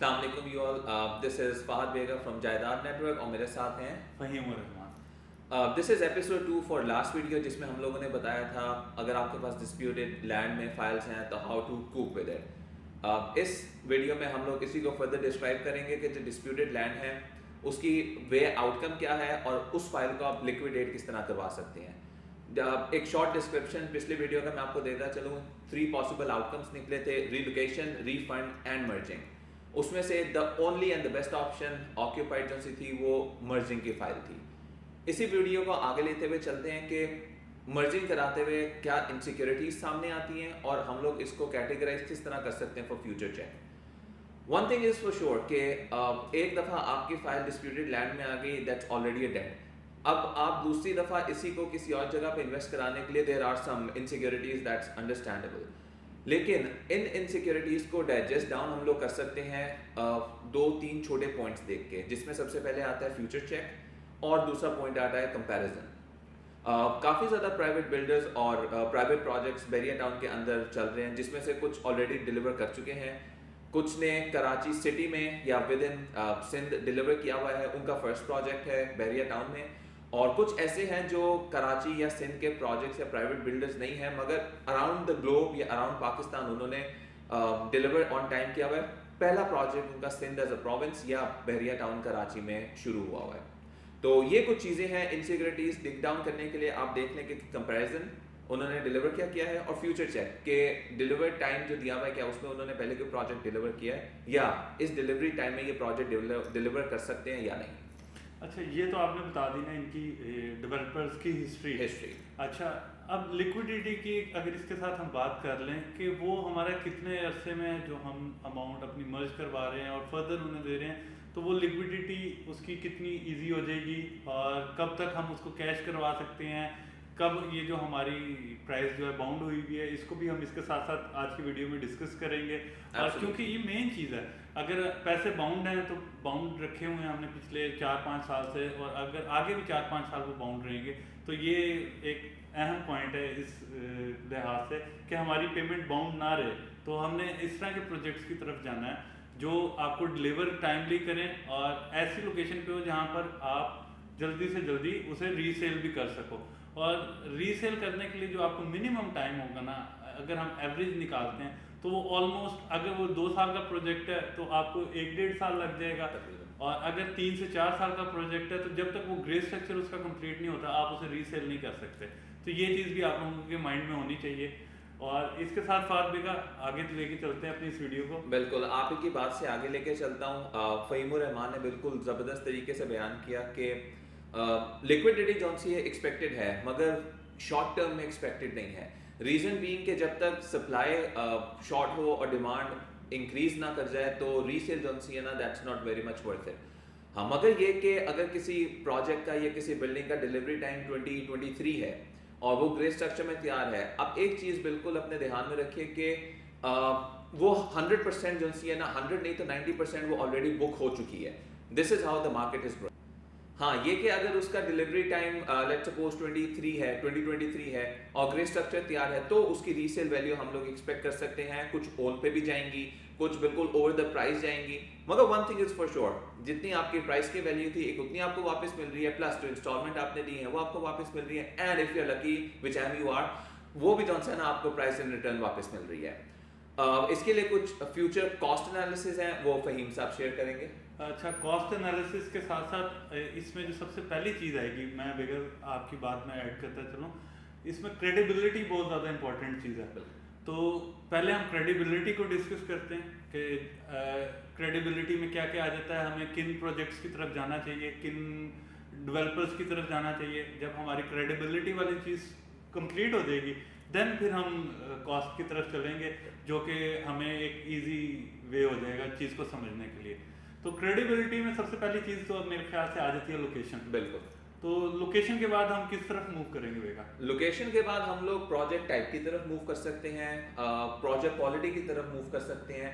अस्सलाम वालेकुम you all, this is Fahad Bega from Jaidad network और मेरे साथ हैं फ़हीम और Rehman. This is episode 2 for last video, जिसमें हम लोगों ने बताया था अगर आपके पास डिस्प्यूटेड लैंड में फाइल्स हैं तो how to cope with it. इस वीडियो में हम लोग इसी को फर्दर डिस्क्राइब करेंगे कि जो डिस्प्यूटेड लैंड है उसकी वे आउटकम क्या है और उस फाइल को आप लिक्विडेट किस तरह करवा सकते हैं। एक शॉर्ट डिस्क्रिप्शन पिछले वीडियो का मैं आपको देता चलूँ। 3 पॉसिबल आउटकम्स निकले थे, रीलोकेशन, रीफंड एंड मर्जिंग। उसमें से the only and the best option occupied जो सी थी वो मर्जिंग की फाइल थी। इसी वीडियो को आगे लेते हुए चलते हैं कि मर्जिंग कराते हुए क्या इनसिक्योरिटीज सामने आती हैं और हम लोग इसको कैटेगराइज किस तरह कर सकते हैं for future check. One thing is for sure कि एक दफ़ा आपकी फाइल डिस्प्यूटेड लैंड में आ गई, दैट्स ऑलरेडी अ डेड। अब आप दूसरी दफ़ा इसी को किसी और जगह पे इन्वेस्ट कराने के लिए there are some insecurities, that's understandable. लेकिन इन इनसिक्योरिटीज़ को डाइजेस्ट डाउन हम लोग कर सकते हैं 2-3 छोटे पॉइंट्स देख के, जिसमें सबसे पहले आता है फ्यूचर चेक और दूसरा पॉइंट आता है कंपैरिजन। काफ़ी ज़्यादा प्राइवेट बिल्डर्स और प्राइवेट प्रोजेक्ट्स बैरिया टाउन के अंदर चल रहे हैं, जिसमें से कुछ ऑलरेडी डिलीवर कर चुके हैं, कुछ ने कराची सिटी में या विद इन सिंध डिलीवर किया हुआ है, उनका फर्स्ट प्रोजेक्ट है बैरिया टाउन में, और कुछ ऐसे हैं जो कराची या सिंध के प्रोजेक्ट्स या प्राइवेट बिल्डर्स नहीं हैं मगर अराउंड द ग्लोब या अराउंड पाकिस्तान उन्होंने डिलीवर ऑन टाइम किया हुआ है। पहला प्रोजेक्ट उनका सिंध एज अ प्रोविंस या बैरिया टाउन कराची में शुरू हुआ हुआ है। तो ये कुछ चीज़ें हैं इनसिक्योरिटीज डिग डाउन करने के लिए। आप देख लें कि कंपैरिजन उन्होंने डिलीवर क्या किया है और फ्यूचर चेक के डिलीवर टाइम जो दिया हुआ है क्या उसमें उन्होंने पहले कोई प्रोजेक्ट डिलीवर किया है या इस डिलीवरी टाइम में ये प्रोजेक्ट डिलीवर कर सकते हैं या नहीं। अच्छा, ये तो आपने बता दी ना इनकी डेवलपर्स की हिस्ट्री। अच्छा, अब लिक्विडिटी की अगर इसके साथ हम बात कर लें कि वो हमारा कितने अरसे में जो हम अमाउंट अपनी मर्ज करवा रहे हैं और फर्दर उन्हें दे रहे हैं, तो वो लिक्विडिटी उसकी कितनी इजी हो जाएगी और कब तक हम उसको कैश करवा सकते हैं, कब ये जो हमारी प्राइस जो है बाउंड हुई हुई है, इसको भी हम इसके साथ साथ आज की वीडियो में डिस्कस करेंगे। और क्योंकि ये मेन चीज़ है, अगर पैसे बाउंड हैं तो बाउंड रखे हुए हैं हमने पिछले 4-5 साल से, और अगर आगे भी 4-5 साल वो बाउंड रहेंगे तो ये एक अहम पॉइंट है इस लिहाज से कि हमारी पेमेंट बाउंड ना रहे। तो हमने इस तरह के प्रोजेक्ट्स की तरफ जाना है जो आपको डिलीवर टाइमली करें और ऐसी लोकेशन पे हो जहाँ पर आप जल्दी से जल्दी उसे रीसेल भी कर सको। और रीसेल करने के लिए जो आपको मिनिमम टाइम होगा ना, अगर हम एवरेज निकालते हैं तो वो ऑलमोस्ट, अगर वो 2 साल का प्रोजेक्ट है तो आपको 1-1.5 साल लग जाएगा, और अगर 3 से 4 साल का प्रोजेक्ट है तो जब तक वो ग्रे स्ट्रक्चर उसका कंप्लीट नहीं होता आप उसे रीसेल नहीं कर सकते। तो ये चीज़ भी आप लोगों के माइंड में होनी चाहिए। और इसके साथ साथ भी आगे लेके चलते हैं अपनी इस वीडियो को। बिल्कुल, आप ही की बात से आगे लेके चलता हूँ। फ़हीमुर रहमान ने बिल्कुल ज़बरदस्त तरीके से बयान किया कि लिक्विडिटी जौन सी है एक्सपेक्टेड है मगर शॉर्ट टर्म में एक्सपेक्टेड नहीं है। रीज़न बीइंग कि जब तक सप्लाई शॉर्ट हो और डिमांड इंक्रीज ना कर जाए तो रीसेल जौन सी है ना, that's not very much worth it. हाँ, मगर ये कि अगर किसी प्रोजेक्ट का या किसी बिल्डिंग का डिलीवरी टाइम 2023 है और वो ग्रे स्ट्रक्चर में तैयार है, अब एक चीज़ बिल्कुल अपने ध्यान में रखिए कि वो 100% जो सी है ना, 100 नहीं तो 90% वो ऑलरेडी बुक हो चुकी है। This is how the market is growing. हाँ, ये कि अगर उसका डिलीवरी टाइम लेट्स सपोज 2023 है और ग्रे स्ट्रक्चर तैयार है तो उसकी रीसेल वैल्यू हम लोग एक्सपेक्ट कर सकते हैं। कुछ ओन पे भी जाएंगी, कुछ बिल्कुल ओवर द प्राइस जाएंगी, मगर one thing is for sure, जितनी आपकी प्राइस की वैल्यू थी एक उतनी आपको वापस मिल रही है, प्लस जो इंस्टॉलमेंट आपने दी है वो आपको वापस मिल रही है, and if you are lucky which am you are, वो भी जो है ना आपको प्राइस इन रिटर्न वापस मिल रही है। इसके लिए कुछ फ्यूचर कॉस्ट एनालिसिस हैं वो फ़हीम साहब शेयर करेंगे। अच्छा, कॉस्ट एनालिसिस के साथ साथ इसमें जो सबसे पहली चीज़ आएगी, मैं बगैर आपकी बात में ऐड करता चलूँ, इसमें क्रेडिबिलिटी बहुत ज़्यादा इंपॉर्टेंट चीज़ है। तो पहले हम क्रेडिबिलिटी को डिस्कस करते हैं कि क्रेडिबिलिटी में क्या क्या आ जाता है, हमें किन प्रोजेक्ट्स की तरफ जाना चाहिए, किन डेवलपर्स की तरफ जाना चाहिए। जब हमारी क्रेडिबिलिटी वाली चीज़ कंप्लीट हो जाएगी देन फिर हम कॉस्ट की तरफ चलेंगे, जो कि हमें एक इजी वे हो जाएगा चीज़ को समझने के लिए। तो क्रेडिबिलिटी में सबसे पहली चीज़ तो मेरे ख्याल से आ जाती है लोकेशन। बिल्कुल। तो लोकेशन के बाद हम किस तरफ मूव करेंगे बेगा? लोकेशन के बाद हम लोग प्रोजेक्ट टाइप की तरफ मूव कर सकते हैं, प्रोजेक्ट क्वालिटी की तरफ मूव कर सकते हैं।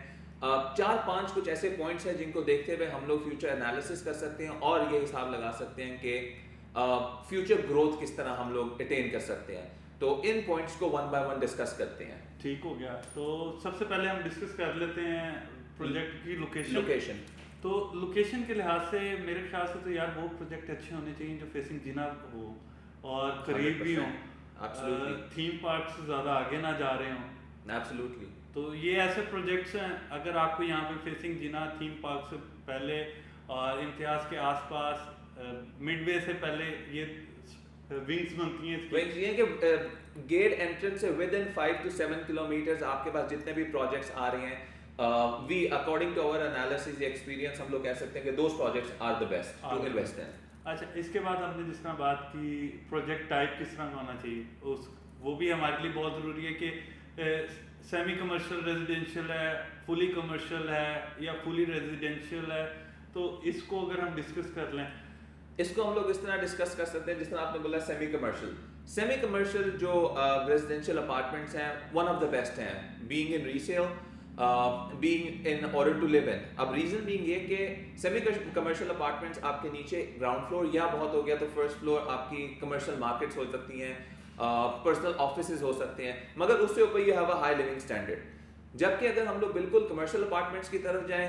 4-5 कुछ ऐसे पॉइंट्स हैं जिनको देखते हुए हम लोग फ्यूचर एनालिसिस कर सकते हैं और ये हिसाब लगा सकते हैं कि फ्यूचर ग्रोथ किस तरह हम लोग अटेन कर सकते हैं। तो इन पॉइंट्स को वन बाय वन डिस्कस करते हैं। ठीक हो गया। तो सबसे पहले हम डिस्कस कर लेते हैं प्रोजेक्ट की लोकेशन। तो लोकेशन के लिहाज से मेरे ख्याल से तो यार वो प्रोजेक्ट अच्छे होने चाहिए जो फेसिंग जिना हो और करीब भी हो, थीम पार्क से ज़्यादा आगे ना जा रहे हों। एब्सोल्युटली। तो ये ऐसे प्रोजेक्ट्स हैं, अगर आपको यहाँ पे फेसिंग जिना थीम पार्क से पहले और इम्तियाज़ के आसपास मिडवे से पहले ये विंग्स बनती हैं, विंग्स ये कि गेट एंट्रेंस से विद इन 5 to 7 किलोमीटर्स आपके पास जितने भी प्रोजेक्ट्स आ रहे हैं, we according to our analysis experience हम लोग कह सकते हैं कि those projects are the best to invest in. अच्छा, इसके बाद हमने जिस तरह बात की प्रोजेक्ट टाइप किस तरह का होना चाहिए, उस वो भी हमारे लिए बहुत ज़रूरी है कि सेमी कमर्शियल रेजिडेंशियल है, फुली कमर्शियल है या फुली रेजिडेंशियल है। तो इसको अगर हम डिस्कस कर लें, इसको हम लोग इस तरह डिस्कस कर सकते हैं जिस तरह आपने बोला सेमी कमर्शियल। सेमी कमर्शियल जो रेजिडेंशियल अपार्टमेंट्स हैं वन ऑफ द बेस्ट हैं, being in resale, being in order to live in. अब रीजन बीइंग ये कि सेमी कमर्शियल अपार्टमेंट्स आपके नीचे ग्राउंड फ्लोर या बहुत हो गया तो फर्स्ट फ्लोर आपकी कमर्शियल मार्केट्स हो सकती हैं, पर्सनल ऑफिसेज हो सकते हैं, मगर उससे ऊपर you have a high living standard. जबकि अगर हम लोग बिल्कुल कमर्शियल अपार्टमेंट्स की तरफ जाएं,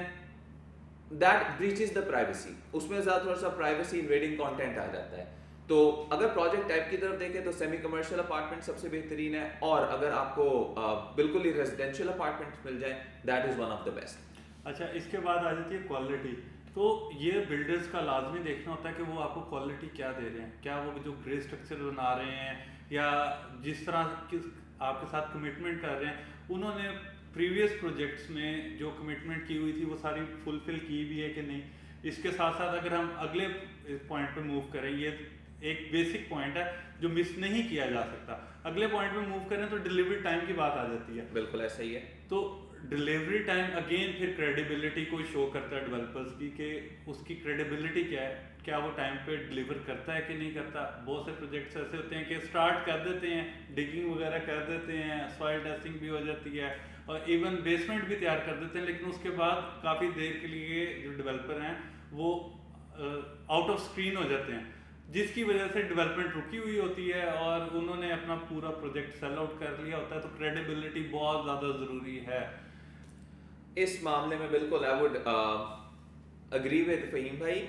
दैट ब्रीचेस द प्राइवेसी, उसमें ज़्यादा थोड़ा सा प्राइवेसी इन्वेडिंग कंटेंट आ जाता है। तो अगर प्रोजेक्ट टाइप की तरफ देखें तो सेमी कमर्शियल अपार्टमेंट सबसे बेहतरीन है, और अगर आपको बिल्कुल ही रेजिडेंशियल अपार्टमेंट्स मिल जाए that is one of the best. अच्छा, इसके बाद आ जाती है क्वालिटी। तो ये बिल्डर्स का लाजमी देखना होता है कि वो आपको क्वालिटी क्या दे रहे हैं, क्या वो जो ग्रे स्ट्रक्चर बना रहे हैं या जिस तरह किस आपके साथ कमिटमेंट कर रहे हैं, उन्होंने प्रीवियस प्रोजेक्ट्स में जो कमिटमेंट की हुई थी वो सारी फुलफिल की भी है कि नहीं। इसके साथ साथ अगर हम अगले पॉइंट पे मूव करें, ये एक बेसिक पॉइंट है जो मिस नहीं किया जा सकता। अगले पॉइंट पे मूव करें तो डिलीवरी टाइम की बात आ जाती है। बिल्कुल ऐसा ही है। तो डिलीवरी टाइम अगेन फिर क्रेडिबिलिटी को शो करता है डेवलपर्स की, कि उसकी क्रेडिबिलिटी क्या है, क्या वो टाइम पे डिलीवर करता है कि नहीं करता। बहुत से प्रोजेक्ट्स ऐसे होते हैं कि स्टार्ट कर देते हैं, डिगिंग वगैरह कर देते हैं, सॉइल टेस्टिंग भी हो जाती है और इवन बेसमेंट भी तैयार कर देते हैं, लेकिन उसके बाद काफ़ी देर के लिए जो डेवलपर हैं वो आउट ऑफ स्क्रीन हो जाते हैं, जिसकी वजह से डेवलपमेंट रुकी हुई होती है और उन्होंने अपना पूरा प्रोजेक्ट सेल आउट कर लिया होता है। तो क्रेडिबिलिटी बहुत ज़्यादा ज़रूरी है इस मामले में। बिल्कुल I would agree with Faheem bhai.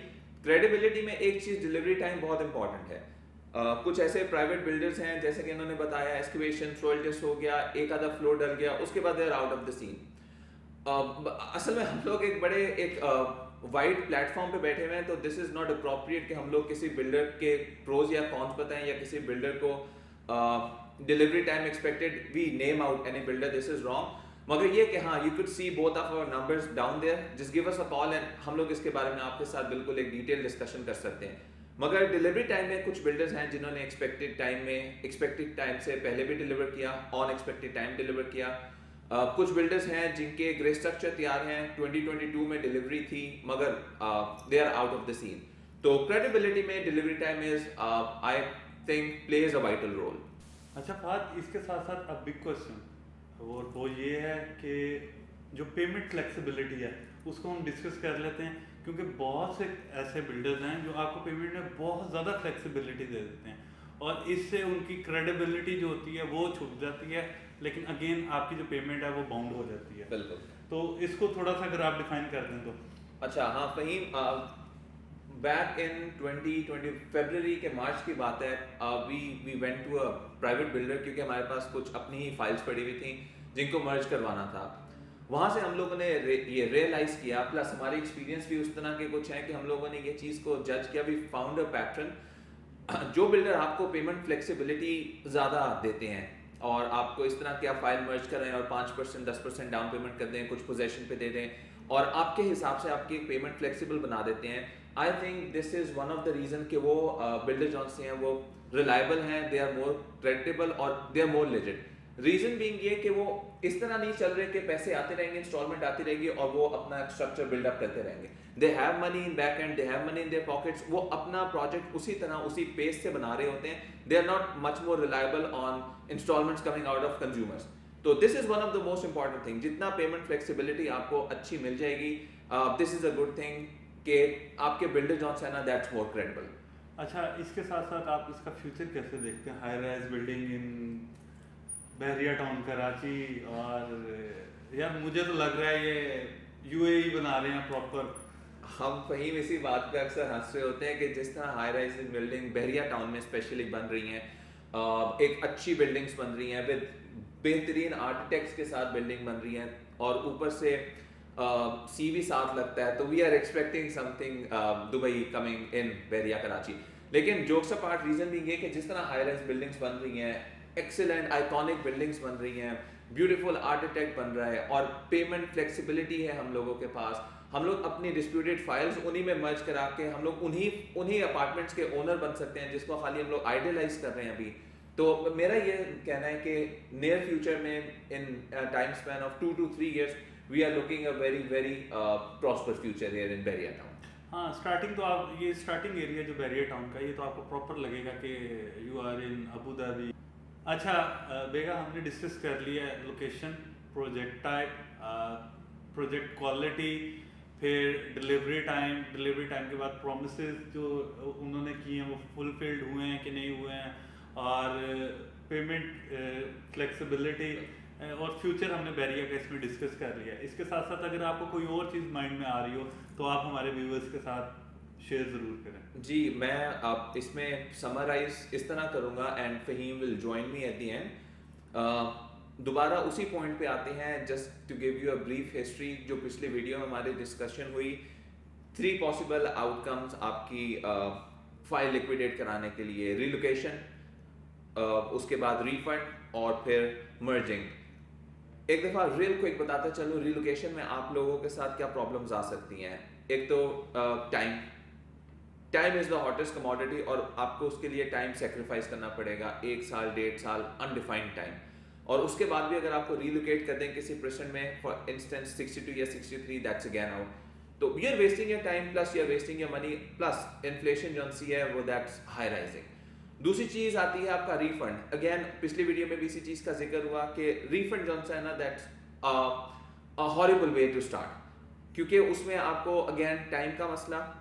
Credibility में एक चीज़ डिलीवरी टाइम बहुत इंपॉर्टेंट है। कुछ ऐसे प्राइवेट बिल्डर्स हैं जैसे कि इन्होंने बताया एक्सकवेशन सॉइल टेस्ट हो गया, एक आधा फ्लोर डल गया, उसके बाद they are out of the scene. असल में हम लोग एक बड़े वाइड प्लेटफॉर्म पे बैठे हुए हैं, तो दिस इज़ नॉट अप्रोप्रिएट कि हम लोग किसी बिल्डर के प्रोज या कॉन्स बताएं या किसी बिल्डर को delivery time expected we name out any builder, this is wrong. मगर ये कि हाँ you could see both of our numbers down there, just give us a call and हम लोग इसके बारे में आपके साथ बिल्कुल एक डिटेल डिस्कशन कर सकते हैं। मगर डिलीवरी टाइम में कुछ बिल्डर्स हैं जिन्होंने एक्सपेक्टेड टाइम से पहले भी डिलीवर किया, ऑन एक्सपेक्टेड टाइम डिलीवर किया। कुछ बिल्डर्स हैं जिनके ग्रे स्ट्रक्चर तैयार हैं, 2022 में डिलीवरी थी मगर they are out of the scene. तो क्रेडिबिलिटी में delivery time is I think plays a vital role. अच्छा बात इसके साथ साथ अब बिग क्वेश्चन और वो ये है कि जो पेमेंट फ्लेक्सिबिलिटी है उसको हम डिस्कस कर लेते हैं, क्योंकि बहुत से ऐसे बिल्डर्स हैं जो आपको पेमेंट में बहुत ज़्यादा फ्लेक्सिबिलिटी दे देते हैं और इससे उनकी क्रेडिबिलिटी जो होती है वो छूट जाती है, लेकिन अगेन आपकी जो पेमेंट है वो बाउंड हो जाती है। बिल्कुल। तो इसको थोड़ा सा अगर आप डिफाइन कर दें तो। अच्छा हाँ फहीम, बैक इन 2020 फरवरी के मार्च की बात है, we went to a private builder क्योंकि हमारे पास कुछ अपनी ही फाइल्स पड़ी हुई थी जिनको मर्ज करवाना था। वहाँ से हम लोगों ने ये रियलाइज़ किया, प्लस हमारे एक्सपीरियंस भी उस तरह के कुछ हैं कि हम लोगों ने ये चीज़ को जज किया। वी फाउंड अ पैटर्न, जो बिल्डर आपको पेमेंट फ्लेक्सिबिलिटी ज़्यादा देते हैं और आपको इस तरह की आप फाइल मर्ज करें और 5% 10% डाउन पेमेंट कर दें, कुछ पोजेशन पे दे दें और आपके हिसाब से आपकी पेमेंट फ्लेक्सिबल बना देते हैं। I think this is one of the reason कि वो बिल्डर जो से हैं वो रिलायबल हैं, दे आर मोर क्रेडिबल और they are more legit. Reason being ये कि वो इस तरह नहीं चल रहे कि पैसे आते रहेंगे, इंस्टॉलमेंट आती रहेगी और वो अपना स्ट्रक्चर बिल्डअप करते रहेंगे। They have money in back and, they have money in their pockets. वो अपना प्रोजेक्ट उसी तरह उसी पेस से बना रहे होते हैं। They are not much more reliable on installments coming out of consumers. तो this is one of the most important thing. जितना पेमेंट फ्लेक्सिबिलिटी आपको अच्छी मिल जाएगी, this is a good thing कि आपके बिल्डर जो है ना दैट्स मोर क्रेडिबल। अच्छा, इसके साथ साथ आप इसका फ्यूचर कैसे देखते हैं? High rise building in Bahria town Karachi, और यार मुझे तो लग रहा है ये यूएई बना रहे हैं प्रॉपर। हम फहीम इसी बात पे अक्सर हंस रहे होते हैं कि जिस तरह हाई राइज बिल्डिंग बहरिया टाउन में स्पेशली बन रही हैं, एक अच्छी बिल्डिंग्स बन रही हैं विद बेहतरीन आर्किटेक्ट्स के साथ बिल्डिंग बन रही हैं और ऊपर से सी भी साथ लगता है, तो we are expecting something Dubai coming in Bahria Karachi. लेकिन जोक्स अपार्ट, रीजन भी ये कि जिस तरह हाई राइज बिल्डिंग्स बन रही हैं, एक्सीलेंट आइकॉनिक बिल्डिंग्स बन रही हैं, ब्यूटीफुल आर्किटेक्ट बन रहा है और पेमेंट फ्लेक्सिबिलिटी है हम लोगों के पास, हम लोग अपनी डिस्प्यूटेड फाइल्स उन्हीं में मर्ज करा के हम लोग उन्हीं अपार्टमेंट्स के ओनर बन सकते हैं जिसको खाली हम लोग आइडियलाइज कर रहे हैं अभी। तो मेरा ये कहना है कि नियर फ्यूचर में in time span of 2 to 3 years we are looking a very very prosper future here in Bahria town. हाँ, स्टार्टिंग तो आप ये स्टार्टिंग एरिया जो बहरिया टाउन का, ये तो आपको प्रॉपर लगेगा कि you are in Abu Dhabi. अच्छा बेगा, हमने डिस्कस कर लिया location, project type, project quality, फिर डिलीवरी टाइम के बाद प्रोमिसेस जो उन्होंने किए हैं वो फुलफिल्ड हुए हैं कि नहीं हुए हैं, और पेमेंट फ्लेक्सिबिलिटी और फ्यूचर हमने बैरिया का इसमें डिस्कस कर लिया। इसके साथ साथ अगर आपको कोई और चीज़ माइंड में आ रही हो तो आप हमारे व्यूअर्स के साथ शेयर ज़रूर करें। जी, मैं अब इसमें समराइज इस तरह करूँगा and Faheem will join me at the end. दोबारा उसी पॉइंट पे आते हैं, just to give you a brief history. जो पिछले वीडियो में हमारी डिस्कशन हुई, 3 पॉसिबल आउटकम्स आपकी फाइल लिक्विडेट कराने के लिए: रिलोकेशन, उसके बाद रिफंड और फिर मर्जिंग। एक दफ़ा रियल क्विक बताते चलो, रिलोकेशन में आप लोगों के साथ क्या प्रॉब्लम्स आ सकती हैं। एक तो time is the hottest commodity और आपको उसके लिए टाइम सेक्रीफाइस करना पड़ेगा, 1 साल 1.5 साल अनडिफाइंड टाइम। और उसके बाद भी अगर आपको रिलोकेट कर दें किसी पर्सन में, फॉर इंस्टेंस 62 या 63, दैट्स अगेन आउट। तो you are wasting your time plus you are wasting your money, plus inflation जो सी है वो दैट्स हाई राइजिंग। दूसरी चीज़ आती है आपका रिफंड। अगेन पिछली वीडियो में भी इसी चीज़ का जिक्र हुआ कि रिफंड जो है ना, that's a horrible way to start, क्योंकि उसमें आपको अगेन टाइम का मसला,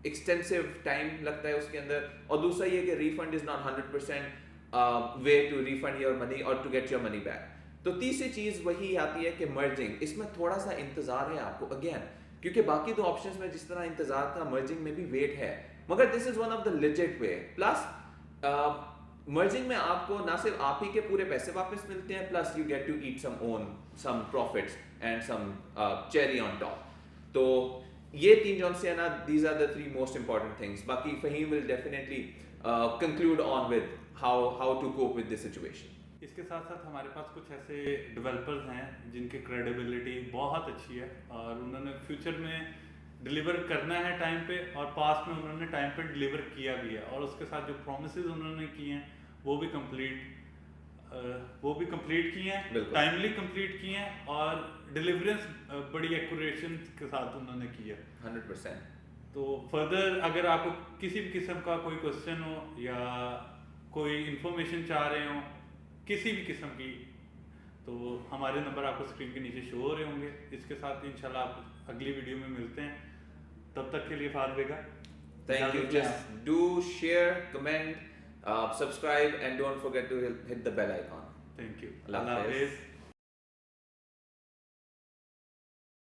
एक्सटेंसिव टाइम लगता है उसके अंदर, और दूसरा ये कि refund is not 100% way to refund your money or to get your money back. तो तीसरी चीज़ वही आती है कि मर्जिंग। इसमें थोड़ा सा इंतज़ार है आपको अगेन, क्योंकि बाकी दो ऑप्शंस में जिस तरह इंतज़ार था, मर्जिंग में भी वेट है, मगर this is one of the legit way. Plus merging में आपको ना सिर्फ आप ही के पूरे पैसे वापस मिलते हैं, plus you get to eat some profits and some cherry on top. तो ये 3 जॉन से है ना, these are the 3 most important things. बाकी Faheem will definitely conclude on with how to cope with this situation. इसके साथ साथ हमारे पास कुछ ऐसे डेवलपर्स हैं जिनकी क्रेडिबिलिटी बहुत अच्छी है और उन्होंने फ्यूचर में डिलीवर करना है टाइम पे, और पास्ट में उन्होंने टाइम पे डिलीवर किया भी है, और उसके साथ जो प्रोमिसेस उन्होंने किए हैं वो भी कंप्लीट किए हैं, टाइमली कंप्लीट किए हैं, और डिलीवरेंस बड़ी एक्यूरेशन के साथ उन्होंने किया 100%। तो फर्दर अगर आपको किसी भी किस्म का कोई क्वेश्चन हो या कोई इंफॉर्मेशन चाह रहे हो किसी भी किस्म की, तो हमारे नंबर आपको स्क्रीन के नीचे शो हो रहे होंगे। इसके साथ इंशाल्लाह आप अगली वीडियो में मिलते हैं, तब तक के लिए Fahad Baig, thank you. Just do share, comment, subscribe and don't forget to hit the bell icon. Thank you. Allah Hafiz.